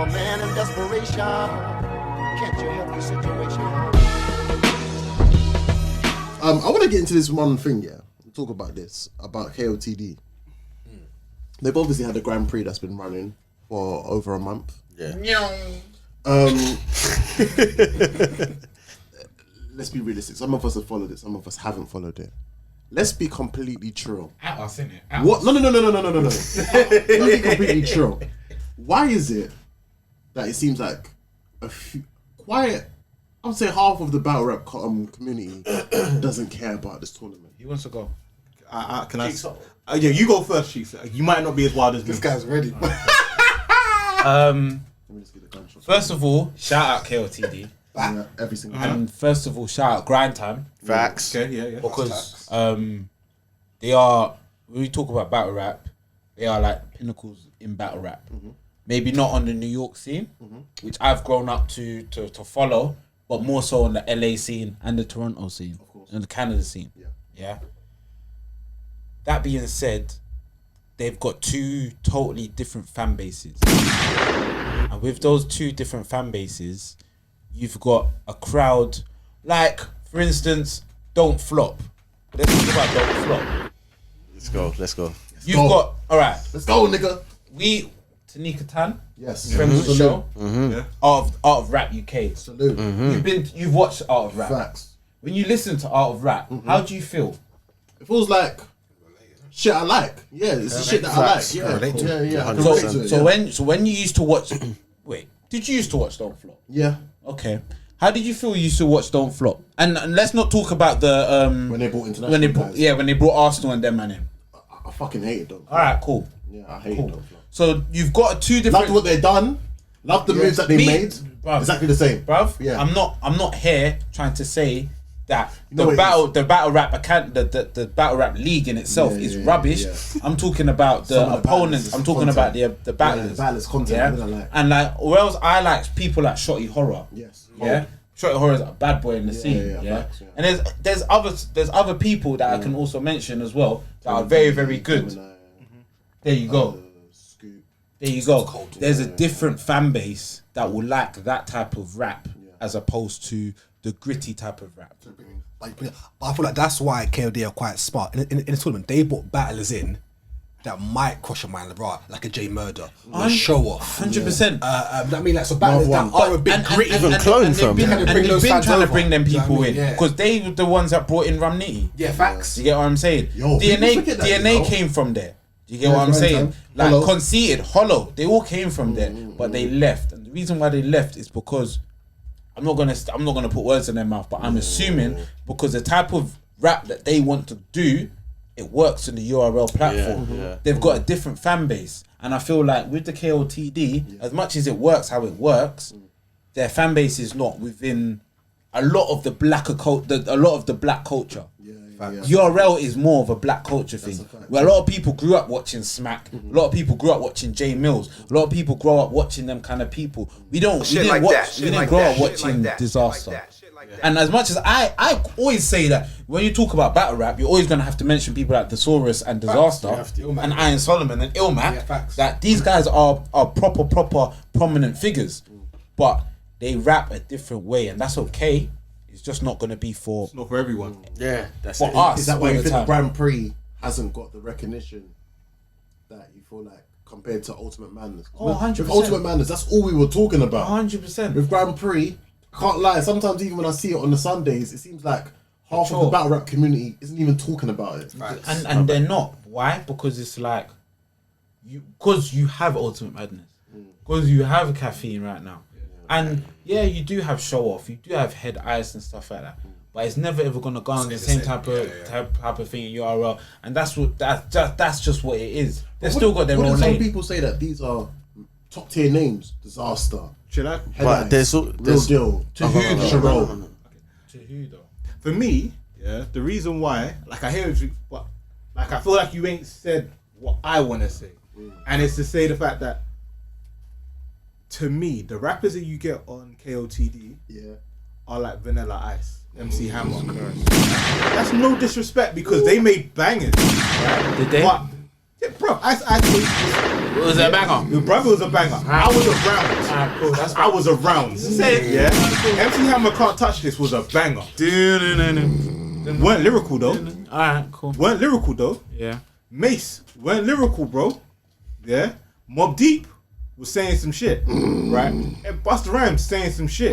A man in desperation. Can't you help the situation? I want to get into this one thing, yeah. Talk about this, about KOTD. They've obviously had a Grand Prix that's been running for over a month. Yeah. Let's be realistic. Some of us have followed it, some of us haven't followed it. Let's be completely true. At us, innit? What? No. Let's be completely true. Why is it that it seems like I would say half of the battle rap community doesn't care about this tournament? He wants to go. Can I? Yeah, you go first, Chief. You might not be as wild as me. This guy's ready. First of all, shout out KOTD. Yeah, every single time. And first of all, shout out Grind Time. Facts. Okay, yeah. Because they are, when we talk about battle rap, they are like pinnacles in battle rap. Maybe not on the New York scene, which I've grown up to follow, but more so on the LA scene and the Toronto scene, and the Canada scene. Yeah. That being said, they've got two totally different fan bases. And with those two different fan bases, you've got a crowd, like, for instance, Don't Flop. Let's talk about Don't Flop. Let's go. You've got, alright. Let's go, nigga. Tanika Tan, Yes. friends of the show, Yeah. Art of Rap UK. Salute. You've watched Art of Rap. Facts. When you listen to Art of Rap, how do you feel? It feels like shit I like. Yeah, it's the shit that I like. Yeah, relate to it. yeah. I can 100%. relate to it, So when you used to watch, wait, did you used to watch Don't Flop? yeah. Okay, how did you feel you used to watch Don't Flop? And let's not talk about the When they brought international guys. when they brought Arsenal and them man in. I fucking hate it though. All right, cool. Yeah, I hate it though. So you've got two different. Loved what they done. Loved the moves that they made. Bruv. Exactly the same. Bruv, Yeah. I'm not here trying to say that know what it the battle rap the battle rap league in itself is rubbish. yeah. I'm talking about the Some of the opponents. battles, I'm talking content. about the battlers. the battlers content, Yeah? I really like. And like, or else I like people like Shotty Horror. Yes. Yeah. Shotty Horror is a bad boy in the scene. Yeah. facts, yeah. And there's other people that I can also mention as well that are very, very good. There you go. Scoop. There you go. There's a different fan base that will like that type of rap as opposed to the gritty type of rap. But I feel like that's why KOD are quite smart. In the tournament, they brought battlers in that might cross your mind, like a J Murder, a Show Off. 100%. I mean, like, so battlers that are a bit gritty. And they've been trying to bring them people in Yeah. because they were the ones that brought in Ramniti. Yeah, facts. You get what I'm saying? Yo, people forget that, DNA you know? came from there. You get what I'm Grand saying? Time. Like Hollow. Conceited, Hollow, they all came from there, but they left. And the reason why they left is because I'm not gonna put words in their mouth, but I'm assuming because the type of rap that they want to do, it works in the URL platform. They've got a different fan base, and I feel like with the KOTD, as much as it works how it works, their fan base is not within a lot of the black culture. URL is more of a black culture thing. Where a lot of people grew up watching Smack, a lot of people grew up watching Jay Mills, a lot of people grow up watching them kind of people. We didn't grow up watching Disaster. And as much as I always say that when you talk about battle rap, you're always gonna have to mention people like Thesaurus and Disaster and Iron Solomon and Illmac. That these guys are proper prominent figures, but they rap a different way, and that's okay. It's just not going to be for... Not for everyone. Yeah, that's for it. us. Is that why all you the think time. Grand Prix hasn't got the recognition that you feel like compared to Ultimate Madness? Oh, 100%. With Ultimate Madness, that's all we were talking about. 100%. With Grand Prix, can't lie, sometimes even when I see it on the Sundays, it seems like half of the battle rap community isn't even talking about it. And they're not. Why? Because it's like... Because you have Ultimate Madness. Because you have Caffeine right now. And yeah, you do have Show Off, you do have Head Ice and stuff like that, but it's never ever gonna go on the same type of thing in URL, and that's just what it is. They've still got their own Some name. people say that these are top tier names: Disaster, Chill out. But there's Real Deal, To who though? Sharone. To who though? For me, yeah, the reason why, like, I hear you, but like, I feel like you ain't said what I want to say, and it's to say the fact that, to me, the rappers that you get on KOTD are like Vanilla Ice, MC Hammer. That's no disrespect because they made bangers. Right? Did they? But, yeah, bro, Ice Ice Was it a banger? Your brother was a banger. I was around. Alright, cool. That's I was around. Say it. Yeah. MC Hammer Can't Touch This was a banger. Weren't lyrical though. Alright, cool. Weren't lyrical though. Yeah. Mace weren't lyrical, bro. Yeah. Mobb Deep was saying some shit, right? And Busta Rhymes saying some shit.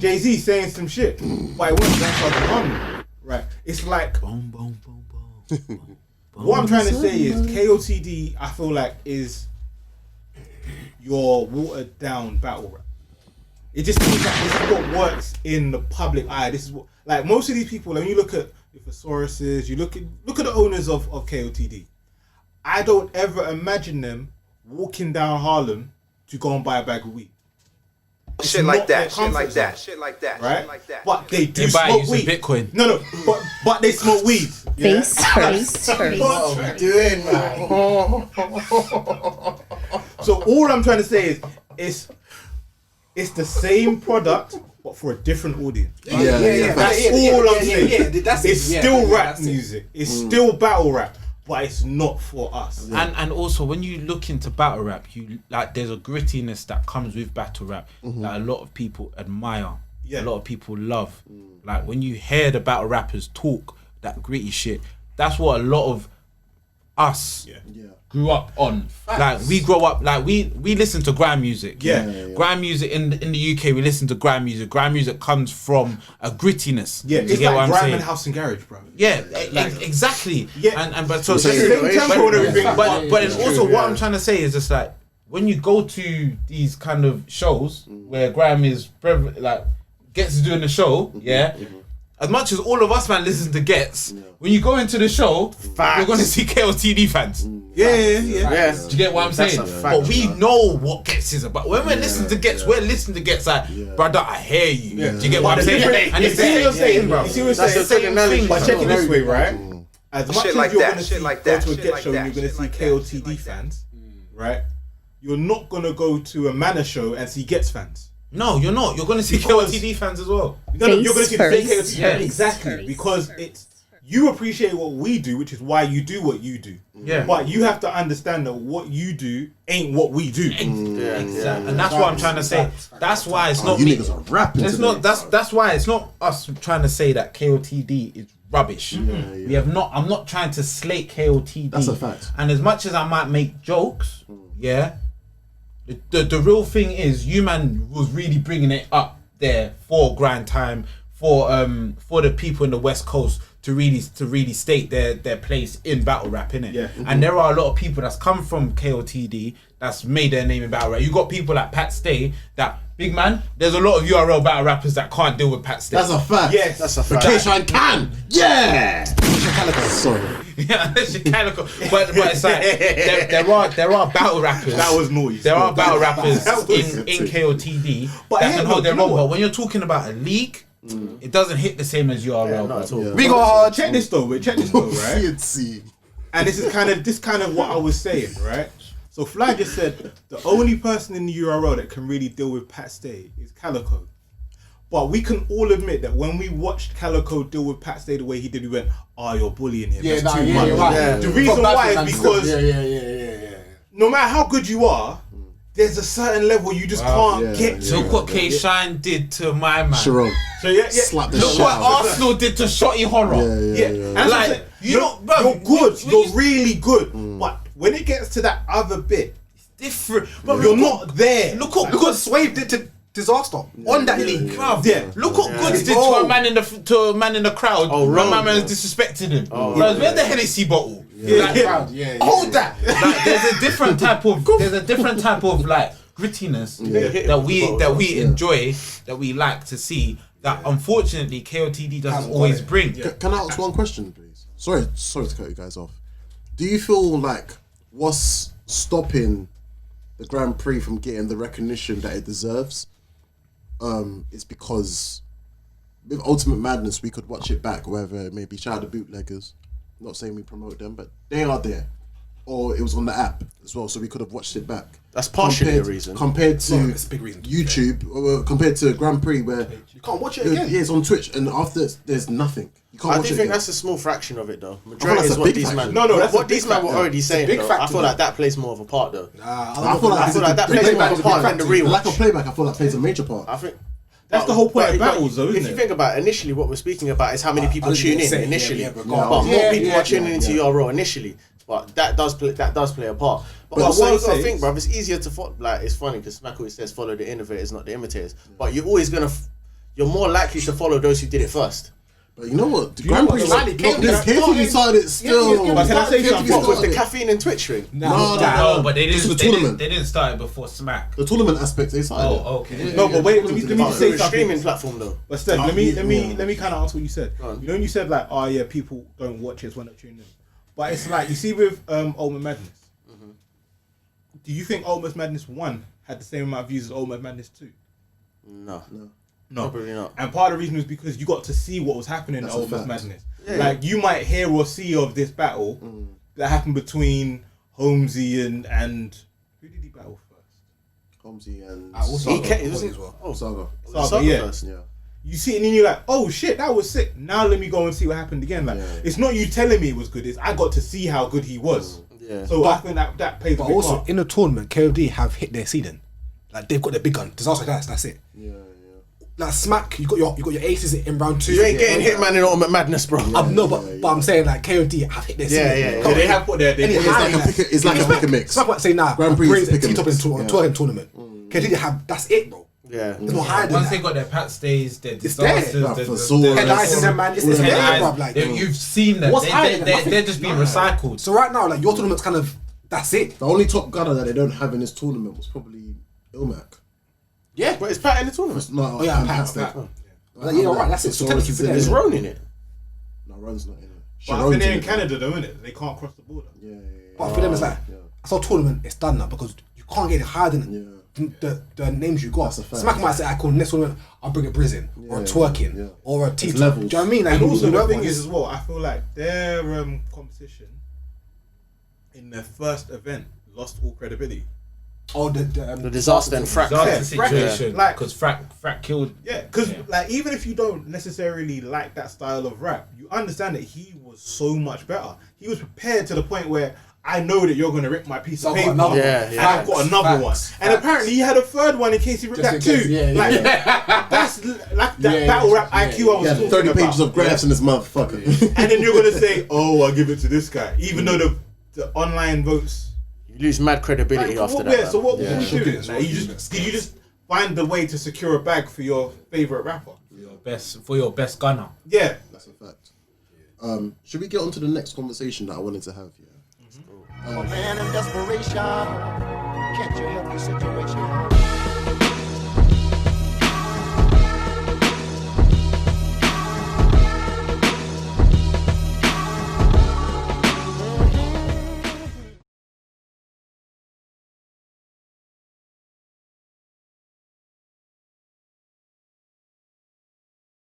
Jay-Z saying some shit. But it wasn't that fucking harmony, right? It's like Boom, boom, boom, boom. what I'm trying to say is KOTD. I feel like is your watered down battle rap. It just seems like this is what works in the public eye. This is what, like, most of these people. When you look at the thesauruses, you look at the owners of KOTD. I don't ever imagine them walking down Harlem to go and buy a bag of weed. Shit like that, Right? But they do They buy it smoke using weed. Bitcoin. No, but they smoke weed. Yeah? Face first. Doing, man. So all I'm trying to say is, it's the same product, but for a different audience. That's all I'm saying. It's still rap music. It's still battle rap, but it's not for us. And also when you look into battle rap, you like there's a grittiness that comes with battle rap that a lot of people admire. Yeah. A lot of people love. Like when you hear the battle rappers talk that gritty shit, that's what a lot of us grew up on. Like we grow up like we listen to grime music. Grime music in the UK, we listen to grime music. Grime music comes from a grittiness. Yeah, Do you it's get what like I'm grime saying? and house and garage, bro. Yeah, exactly. Yeah. and but so It's the same tempo and everything. but it's also what I'm trying to say is just like when you go to these kind of shows where grime is like Gets is doing the show, as much as all of us man listen to Gets, when you go into the show, you're gonna see KOTD fans. Yeah. Do you get what I'm saying? But we know what Gets is about. When we're listening to Gets, we're listening to Gets like, brother, I hear you. Do you get what I'm saying? And You it's see what the you're same saying, thing, bro. You see what you're That's saying? the same thing. But check it this way, right? As much Shit as like you're that, gonna shit see, like go that, to a shit Get like show, that, you're gonna shit see like that, KOTD shit like fans, right? You're not gonna go to a Manor show and see Gets fans. No, you're not. You're gonna see Because- KOTD fans as well. No, you're gonna see the same Face KOTD. Yeah. Exactly, first. because it's you appreciate what we do, which is why you do what you do. Yeah. But you have to understand that what you do ain't what we do. Exactly. And that's what I'm trying to say. That's why it's not You me. niggas are rapping. It's not. That's why it's not us trying to say that KOTD is rubbish. We have not. I'm not trying to slate KOTD. That's a fact. And as much as I might make jokes, the real thing is you man was really bringing it up there for grind time for the people in the West Coast to really state their place in battle rap, innit? Yeah. And there are a lot of people that's come from KOTD that's made their name in battle rap. You got people like Pat Stay that big man. There's a lot of URL battle rappers that can't deal with Pat Stay. That's a fact. Yes. That's a fact. K-Shine can. Yeah. Sorry. yeah, that's your calico. But it's like there are battle rappers. That was noise. There are battle rappers That was- in KOTD But that hey, can hold their you know own. what? But when you're talking about a league, it doesn't hit the same as URL. Not at all. Yeah. We go hard. Check this though, right? CNC. And this is kind of what I was saying, right? So Fly just said the only person in the URL that can really deal with Pat Stay is Calico. But we can all admit that when we watched Calico deal with Pat Stay the way he did, we went, "Oh, you're bullying him. That's too much." you're right. The reason why is because Yeah. no matter how good you are, there's a certain level you just can't get to. Look what K Shine did to my man. Sharon. So yeah. Slap the Look shit what out of it. Arsenal did to Shotty Horror. Yeah, and that's what I'm Like, saying. you know, bro, you're good. when you- You're really good. But when it gets to that other bit, Different. But you're look not there. Look what Look good what Swave did to Disaster on that league. Bruv, Yeah. look what Goods did to a man in the crowd. Oh, when wrong, my man's yeah. disrespected him. Oh, Bruv, where's the Hennessy bottle? Like, Yeah. hold that. Like, there's a different type of like grittiness that we enjoy, that we like to see. That unfortunately KOTD doesn't always bring. Can I ask one question, please? Sorry to cut you guys off. Do you feel like what's stopping the Grand Prix from getting the recognition that it deserves is because with Ultimate Madness we could watch it back, whether it may be shout out to bootleggers, not saying we promote them, but they are there. or it was on the app as well, so we could have watched it back. That's partially a reason. Compared to No, it's a big reason. YouTube, compared to Grand Prix, where You can't watch it again. it's on Twitch, and after there's nothing. You can't I watch do it think again. that's a small fraction of it, though. that's Majority a is what big these faction. man. No, that's what a big these man were factor. already saying. big Though. I factor, feel though. like that plays more of a part, though. I feel like that plays more of a part than the The lack of rewatch. playback, I feel like plays a major part. I think That's the whole point of but battles, though, isn't if you it? think about it, initially, what we're speaking about is how many people tune in initially. yeah, but But go more on. people Yeah, are tuning yeah, into yeah. your role initially. But that does play a part. But But also, what you I'll gotta say think, is- bruv, it's easier to follow. Like, it's funny because Smack always says, "Follow the innovators, not the imitators." But you're always gonna, you're more likely to follow those who did it first. But you know what? The you know Grand what Prix, the- Slightly, KTV started it still. yeah, but can I say KTV something? What, with started the it. caffeine and Twitch ring? No, No, but they Just didn't. the They tournament. didn't start it before Smack. The tournament aspect, they started it. Oh, okay. No, but wait, let me But just say through a something. streaming platform, though. But Steph, let me kind of answer what you said. Go on. You know, when you said like, oh yeah, people don't watch it, so we're not tuning in. But it's like you see with Ultimate Madness. Do you think Ultimate Madness 1 had the same amount of views as Ultimate Madness 2? No. No, Probably not. And part of the reason was because you got to see what was happening That's in a Ultimate fact. Madness. Yeah. Like you might hear or see of this battle that happened between Holmesy and who did he battle first? Holmesy and Also, He Saga it wasn't. as well. Oh, Saga. Saga, yeah. first. Yeah. You see it and then you're like, oh shit, that was sick. Now let me go and see what happened again. Like Yeah. it's not you telling me it was good. It's I got to see how good he was. Yeah. So I think that plays a But big also part. in the tournament, KOD have hit their ceiling. Like they've got the big gun. Disaster dice. That's it. Yeah. Like Smack, you got your aces in round 2. You ain't getting Hitman in Ultimate Madness, bro. No, but I'm saying like KOD have hit their Yeah, ceiling. yeah, yeah. So they have put their Any It's high- like a pick. It's like a pick and mix. Smack might say nah. Grand Prix is pick and T-top mix. in Yeah. twerking tournament. KOD have that's it, bro. Yeah. There's no higher than Once they that. got their pat stays, their there. disasters, Like, for sure. Head eyes in them, man. It's the there, head bruv. eyes, Like you've seen them. What's higher than that? They're just being recycled. so right now, like your tournament's kind of that's it. The only top gunner that they don't have in this tournament was probably Ilmac. Yeah. But it's Pat in the tournament. No, Oh yeah, Pat Pat. Step. Like, yeah, alright, that's it. So technically for them, Is Roan in it? No, Ron's not in it. But I Sharon's think they're in it. Canada though, innit? They can't cross the border. Yeah. But for them, it's like that's our tournament. It's done now because you can't get it higher than the names you got. That's a fact. Smack might say, "I call next tournament. I'll bring a Brizzin or a twerking yeah. or a T." Do you levels. know what I mean? Like, And you also know the thing what, is as well, I feel like their competition in their first event lost all credibility. oh The disaster and frack. Disaster Yeah, situation. like- Because Frack killed. Yeah, because like even if you don't necessarily like that style of rap, you understand that he was so much better. He was prepared to the point where I know that you're gonna rip my piece So of I've got paper, another one. and Yeah, I've got another facts, one. facts. And apparently he had a third one in case he ripped Just that in case, too. yeah, like yeah. that's like that Yeah, battle rap yeah, IQ I was He talking had 30 about. pages of graphs in this motherfucker. And then you're gonna say, "Oh, I'll give it to this guy," even though the online votes. You lose mad credibility Like, after what- that. yeah, so what man. was you Shook doing? it, Like, did you just find the way to secure a bag for your favorite rapper? For your best gunner. Yeah. That's a fact. Should we get on to the next conversation that I wanted to have? Yeah. A man in desperation. Can't you help the situation?